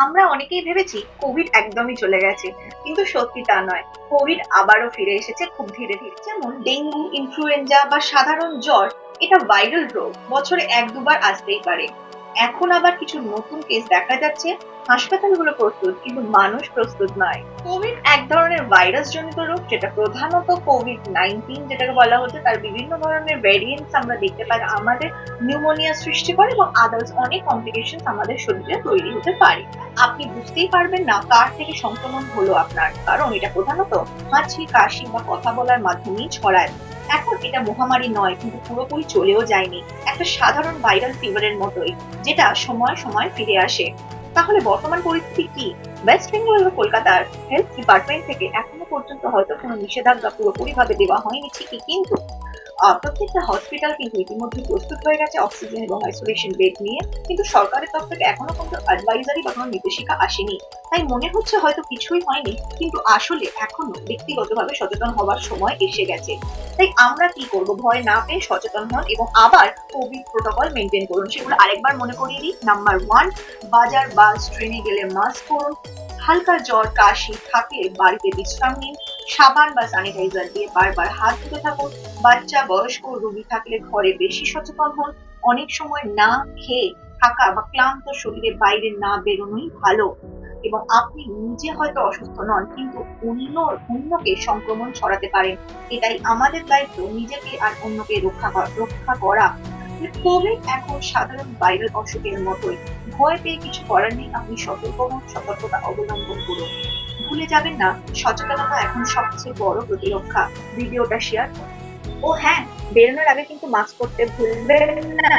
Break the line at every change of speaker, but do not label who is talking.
আমরা অনেকেই ভেবেছি কোভিড একদমই চলে গেছে, কিন্তু সত্যি তা নয়। কোভিড আবারও ফিরে এসেছে খুব ধীরে ধীরে। যেমন ডেঙ্গু, ইনফ্লুয়েঞ্জা বা সাধারণ জ্বর, এটা ভাইরাল রোগ, বছরে এক দুবার আসতেই পারে। এখন আবার কিছু নতুন কেস দেখা যাচ্ছে। হাসপাতালগুলো প্রস্তুত, কিন্তু মানুষ প্রস্তুত নয়। কোভিড এক ধরনের ভাইরাস জনিত রোগ, যেটা প্রধানত কোভিড-19 যেটাকে বলা হচ্ছে, তার বিভিন্ন ধরনের ভেরিয়েন্টস আমরা দেখতে পাই, আমাদের নিউমোনিয়া সৃষ্টি করে এবং আদার্স অনেক কমপ্লিকেশন আমাদের শরীরে তৈরি হতে পারে। আপনি বুঝতেই পারবেন না কার থেকে সংক্রমণ হলো আপনার, কারণ এটা প্রধানত হাঁচি, কাশি বা কথা বলার মাধ্যমেই ছড়ায়। এখন এটা মহামারী নয়, কিন্তু পুরোপুরি চলেও যায়নি। একটা সাধারণ ভাইরাল ফিভারের মতোই, যেটা সময় সময় ফিরে আসে। তাহলে বর্তমান পরিস্থিতি কি? ওয়েস্ট বেঙ্গল ও কলকাতার হেলথ ডিপার্টমেন্ট থেকে এখনো পর্যন্ত হয়তো কোনো নিষেধাজ্ঞা পুরোপুরিভাবে দেওয়া হয়নি ঠিকই, কিন্তু প্রত্যেকটা হসপিটাল কিন্তু ইতিমধ্যে প্রস্তুত হয়ে গেছে অক্সিজেন এবং আইসোলেশন বেড নিয়ে। কিন্তু সরকারের তরফ থেকে এখনো কিন্তু অ্যাডভাইজারি বা কোনো নির্দেশিকা আসেনি। তাই মনে হচ্ছে হয়তো কিছুই হয়নি, কিন্তু আসলে এখনো ব্যক্তিগতভাবে সচেতন হওয়ার সময় এসে গেছে। তাই আমরা কি করব? ভয় না পেয়ে সচেতন হন এবং আবার কোভিড প্রোটোকল মেনটেন করুন। সেগুলো আরেকবার মনে করিয়ে দিই। নাম্বার 1, বাজার, বাস, ট্রেনে গেলে মাস্ক পরুন। হালকা জ্বর, কাশি থাকলে বাড়িতে বিশ্রাম নিন। সাবান বা স্যানিটাইজার দিয়ে বারবার হাত ধুতে থাকুন। বাচ্চা, বয়স্ক, রোগী থাকলে ঘরে বেশি সচেতন হন। অনেক সময় না খেয়ে থাকা বা ক্লান্ত শরীরে বাইরে না বেরোনোই ভালো। এবং আপনি নিজে হয়তো অসুস্থ নন, কিন্তু অন্যকে সংক্রমণ ছড়াতে পারেন। এটাই আমাদের দায়িত্ব, নিজেকে আর অন্যকে রক্ষা করা। কোভিড এখন সাধারণ ভাইরাল অসুখের মতোই। ভয় পেয়ে কিছু করার নেই, আপনি সতর্ক হন, সতর্কতা অবলম্বন করুন। ভুলে যাবেন না, সচেতনতা এখন সবচেয়ে বড় প্রতিরক্ষা। ভিডিওটা শেয়ার ও হ্যাঁ, বেরোনোর আগে কিন্তু মাস্ক পরতে ভুলবেন না।